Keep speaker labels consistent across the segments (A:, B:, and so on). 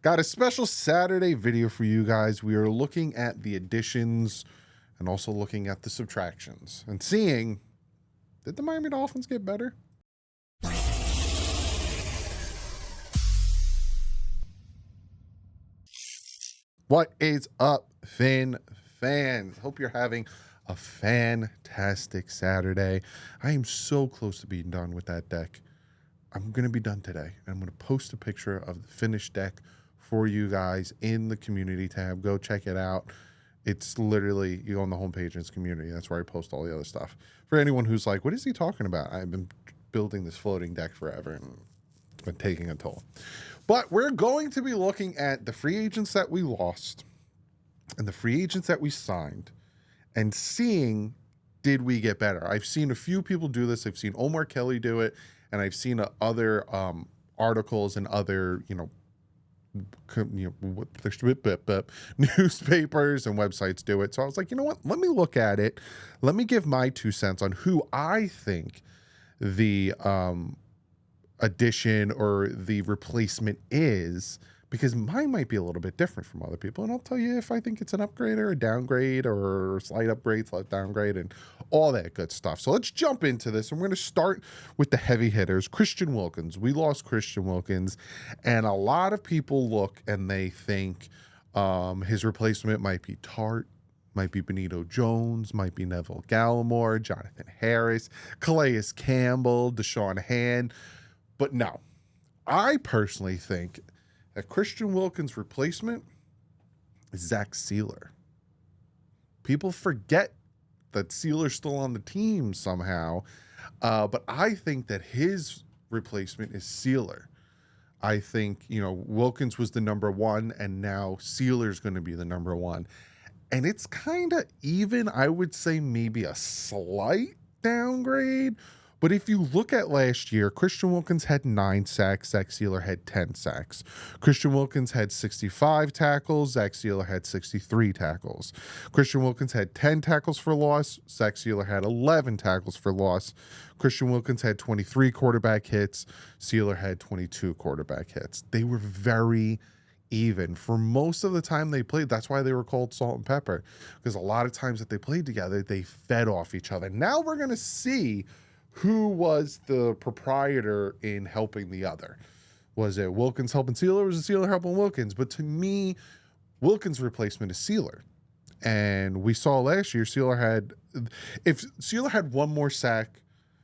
A: Got a special Saturday video for you guys. We are looking at the additions and also looking at the subtractions and seeing, did the Miami Dolphins get better? What is up, Finn fans? Hope you're having a fantastic Saturday. I am so close to being done with that deck. I'm going to be done today. I'm going to post a picture of the finished deck for you guys in the community tab. Go check it out. It's literally, you go on the homepage and it's community. That's where I post all the other stuff. For anyone who's like, what is he talking about? I've been building this floating deck forever and it's been taking a toll. But we're going to be looking at the free agents that we lost and the free agents that we signed and seeing, did we get better? I've seen a few people do this. I've seen Omar Kelly do it, and I've seen other articles and other, newspapers and websites do it. So I was like, you know what? Let me look at it. Let me give my 2 cents on who I think the addition or the replacement is, because mine might be a little bit different from other people. And I'll tell you if I think it's an upgrade or a downgrade or slight upgrade, slight downgrade, and all that good stuff. So let's jump into this. And we're going to start with the heavy hitters. Christian Wilkins. We lost Christian Wilkins. And a lot of people look and they think his replacement might be Tart, might be Benito Jones, might be Neville Gallimore, Jonathan Harris, Calais Campbell, Deshaun Hand. But no, I personally think that Christian Wilkins' replacement is Zach Sealer. People forget that Sealer's still on the team somehow, but I think that his replacement is Sealer. I think, Wilkins was the number one, and now Sealer's going to be the number one. And it's kind of even, I would say maybe a slight downgrade. But if you look at last year, Christian Wilkins had 9 sacks, Zach Sealer had 10 sacks. Christian Wilkins had 65 tackles, Zach Sealer had 63 tackles. Christian Wilkins had 10 tackles for loss, Zach Sealer had 11 tackles for loss. Christian Wilkins had 23 quarterback hits, Sealer had 22 quarterback hits. They were very even for most of the time they played. That's why they were called salt and pepper, because a lot of times that they played together, they fed off each other. Now we're going to see who was the proprietor in helping the other. Was it Wilkins helping Sealer, or was it Sealer helping Wilkins? But to me, Wilkins' replacement is Sealer. And we saw last year, if Sealer had 1 more sack,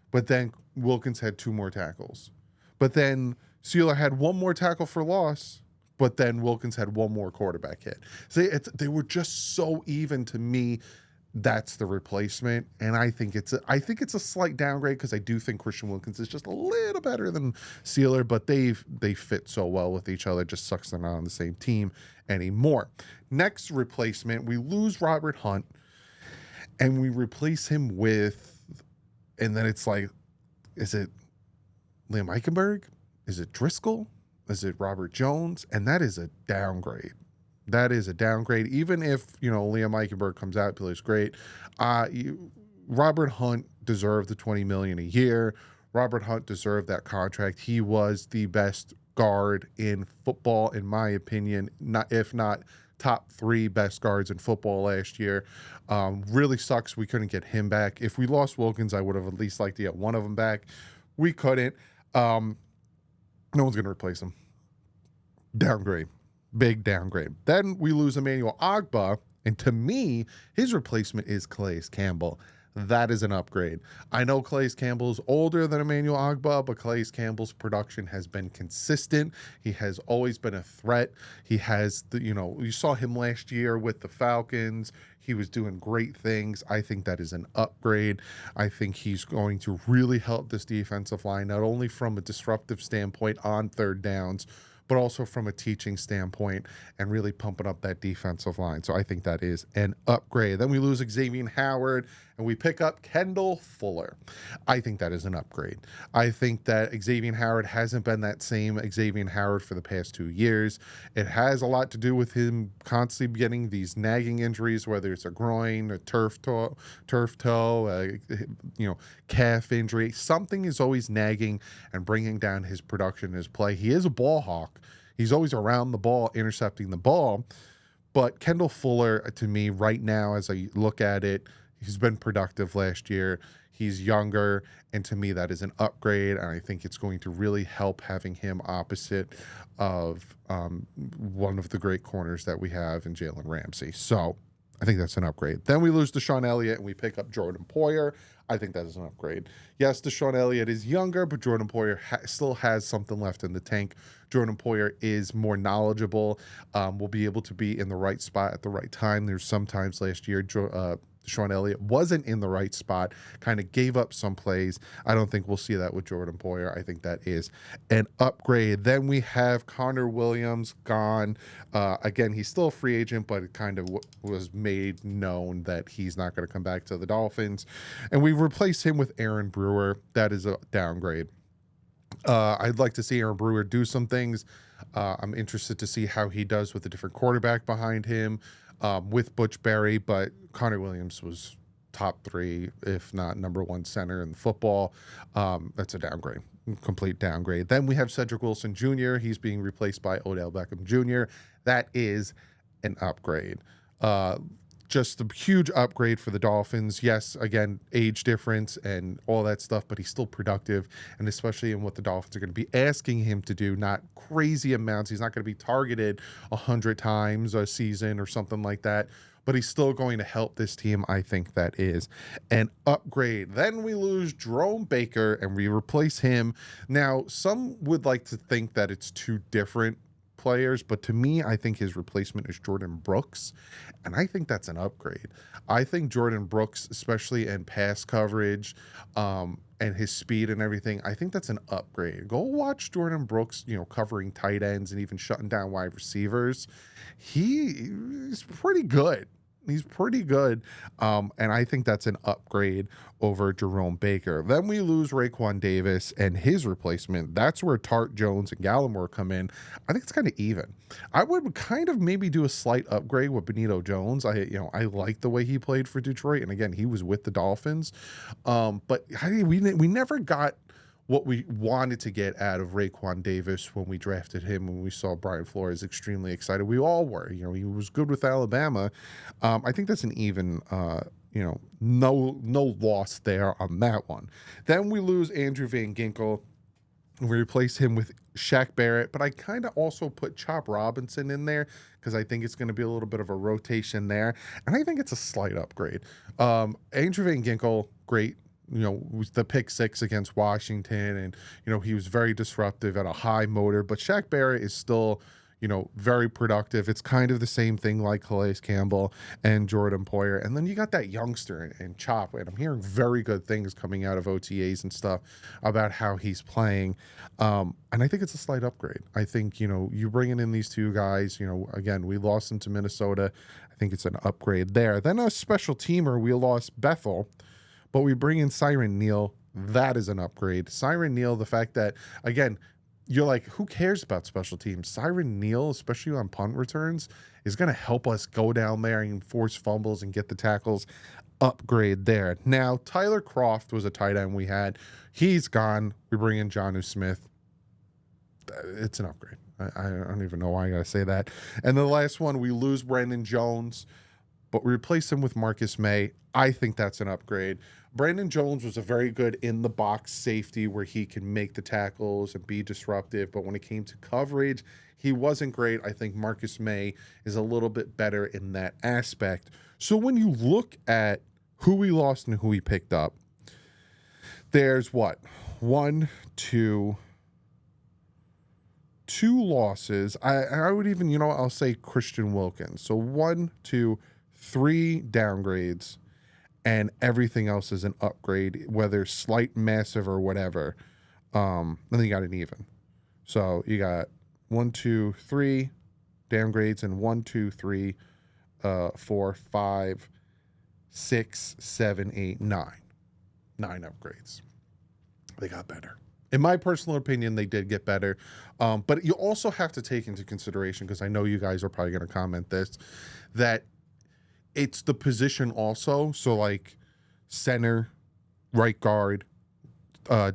A: but then Wilkins had 2 more tackles. But then Sealer had 1 more tackle for loss, but then Wilkins had 1 more quarterback hit. So they were just so even to me. That's the replacement, and I think it's a slight downgrade, because I do think Christian Wilkins is just a little better than Sealer, but they fit so well with each other. It just sucks they're not on the same team anymore. Next replacement, we lose Robert Hunt, and we replace him with, and then it's like, is it Liam Eichenberg? Is it Driscoll? Is it Robert Jones? And that is a downgrade. That is a downgrade. Even if, Liam Eichenberg comes out, plays great. Robert Hunt deserved the $20 million a year. Robert Hunt deserved that contract. He was the best guard in football, in my opinion, if not top 3 best guards in football last year. Really sucks we couldn't get him back. If we lost Wilkins, I would have at least liked to get one of them back. We couldn't. No one's going to replace him. Downgrade. Big downgrade. Then we lose Emmanuel Ogbah, and to me, his replacement is Calais Campbell. That is an upgrade. I know Calais Campbell's older than Emmanuel Ogbah, but Calais Campbell's production has been consistent. He has always been a threat. He has you saw him last year with the Falcons. He was doing great things. I think that is an upgrade. I think he's going to really help this defensive line, not only from a disruptive standpoint on 3rd downs, but also from a teaching standpoint and really pumping up that defensive line. So I think that is an upgrade. Then we lose Xavier Howard and we pick up Kendall Fuller. I think that is an upgrade. I think that Xavier Howard hasn't been that same Xavier Howard for the past 2 years. It has a lot to do with him constantly getting these nagging injuries, whether it's a groin, a turf toe, calf injury. Something is always nagging and bringing down his production, his play. He is a ball hawk. He's always around the ball, intercepting the ball. But Kendall Fuller, to me, right now, as I look at it, he's been productive last year. He's younger, and to me, that is an upgrade. And I think it's going to really help having him opposite of one of the great corners that we have in Jalen Ramsey. So I think that's an upgrade. Then we lose Deshaun Elliott, and we pick up Jordan Poyer. I think that is an upgrade. Yes, Deshaun Elliott is younger, but Jordan Poyer still has something left in the tank. Jordan Poyer is more knowledgeable, will be able to be in the right spot at the right time. There's sometimes last year, Deshaun Elliott wasn't in the right spot, kind of gave up some plays. I don't think we'll see that with Jordan Poyer. I think that is an upgrade. Then we have Connor Williams gone. Again, he's still a free agent, but it kind of was made known that he's not going to come back to the Dolphins. And we replaced him with Aaron Brewer. That is a downgrade. I'd like to see Aaron Brewer do some things. I'm interested to see how he does with a different quarterback behind him, with Butch Berry, but Connor Williams was top 3, if not number 1 center in football. That's a downgrade, complete downgrade. Then we have Cedric Wilson Jr. He's being replaced by Odell Beckham Jr. That is an upgrade. Just a huge upgrade for the Dolphins. Yes, again, age difference and all that stuff, but he's still productive, and especially in what the Dolphins are going to be asking him to do, not crazy amounts. He's not going to be targeted 100 times a season or something like that, but he's still going to help this team. I think that is an upgrade. Then we lose Jerome Baker, and we replace him. Now, some would like to think that it's two different players, but to me, I think his replacement is Jordan Brooks, and I think that's an upgrade. I think Jordan Brooks, especially in pass coverage, and his speed and everything, I think that's an upgrade. Go watch Jordan Brooks, covering tight ends and even shutting down wide receivers. He's pretty good. He's pretty good, and I think that's an upgrade over Jerome Baker. Then we lose Raekwon Davis and his replacement. That's where Tart, Jones, and Gallimore come in. I think it's kind of even. I would kind of maybe do a slight upgrade with Benito Jones. I like the way he played for Detroit, and again, he was with the Dolphins, but we never got what we wanted to get out of Raekwon Davis when we drafted him, when we saw Brian Flores extremely excited. We all were. He was good with Alabama. I think that's an even, no loss there on that one. Then we lose Andrew Van Ginkel. We replace him with Shaq Barrett, but I kind of also put Chop Robinson in there because I think it's going to be a little bit of a rotation there, and I think it's a slight upgrade. Andrew Van Ginkel, great. The pick 6 against Washington, and, he was very disruptive at a high motor, but Shaq Barrett is still, very productive. It's kind of the same thing like Calais Campbell and Jordan Poyer. And then you got that youngster and Chop, and I'm hearing very good things coming out of OTAs and stuff about how he's playing. And I think it's a slight upgrade. I think, you bringing in these two guys, again, we lost them to Minnesota. I think it's an upgrade there. Then a special teamer, we lost Bethel, but we bring in Siren Neal. That is an upgrade. Siren Neal, the fact that, again, you're like, who cares about special teams? Siren Neal, especially on punt returns, is going to help us go down there and force fumbles and get the tackles. Upgrade there. Now, Tyler Croft was a tight end we had. He's gone. We bring in Jonnu Smith. It's an upgrade. I don't even know why I got to say that. And the last one, we lose Brandon Jones, but we replace him with Marcus May. I think that's an upgrade. Brandon Jones was a very good in-the-box safety where he can make the tackles and be disruptive, but when it came to coverage, he wasn't great. I think Marcus May is a little bit better in that aspect. So when you look at who we lost and who we picked up, there's what? 1, 2 losses. I would even, I'll say Christian Wilkins. So 1, 2, 3 downgrades, and everything else is an upgrade, whether slight, massive, or whatever. Then you got an even. So you got 1, 2, 3 downgrades, and 1, 2, 3, 4, 5, 6, 7, 8, 9. 9 upgrades. They got better. In my personal opinion, they did get better. But you also have to take into consideration, because I know you guys are probably going to comment this, that it's the position also. So like center, right guard,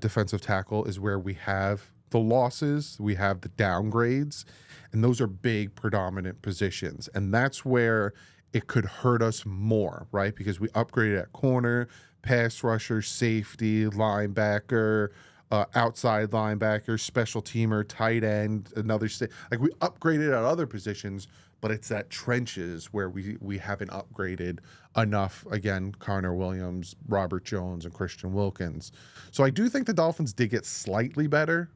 A: defensive tackle is where we have the losses, we have the downgrades, and those are big predominant positions. And that's where it could hurt us more, right? Because we upgraded at corner, pass rusher, safety, linebacker, outside linebacker, special teamer, tight end, like we upgraded at other positions, but it's that trenches where we haven't upgraded enough. Again, Connor Williams, Robert Jones, and Christian Wilkins. So I do think the Dolphins did get slightly better.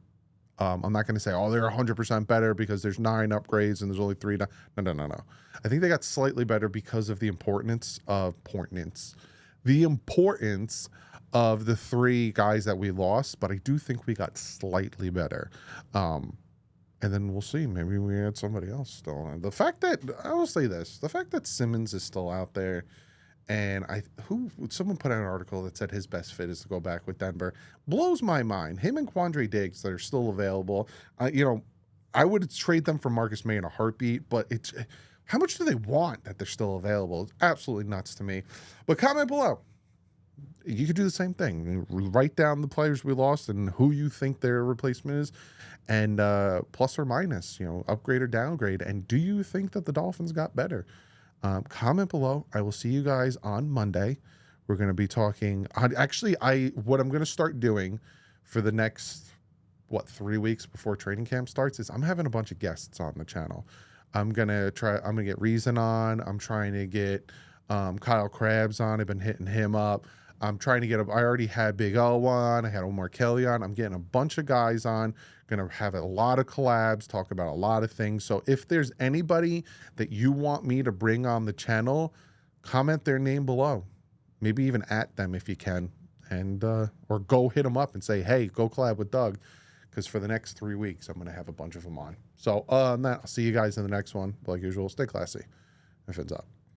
A: I'm not going to say, oh, they're 100% better because there's 9 upgrades and there's only 3. No. I think they got slightly better because of the importance of the 3 guys that we lost, but I do think we got slightly better. And then we'll see. Maybe we had somebody else still on. The fact that Simmons is still out there, and someone put out an article that said his best fit is to go back with Denver, blows my mind. Him and Quandre Diggs that are still available. I would trade them for Marcus May in a heartbeat, but it's how much do they want that they're still available? It's absolutely nuts to me. But comment below. You could do the same thing. Write down the players we lost and who you think their replacement is, and plus or minus, upgrade or downgrade. And do you think that the Dolphins got better? Comment below. I will see you guys on Monday. We're going to be talking. What I'm going to start doing for the next 3 weeks before training camp starts is I'm having a bunch of guests on the channel. I'm going to get Reason on. I'm trying to get Kyle Krabs on. I've been hitting him up. I'm trying to I already had Big O on. I had Omar Kelly on. I'm getting a bunch of guys on. Going to have a lot of collabs, talk about a lot of things. So if there's anybody that you want me to bring on the channel, comment their name below. Maybe even at them if you can. And or go hit them up and say, hey, go collab with Doug. Because for the next 3 weeks, I'm going to have a bunch of them on. So on that, I'll see you guys in the next one. Like usual, stay classy and fins up.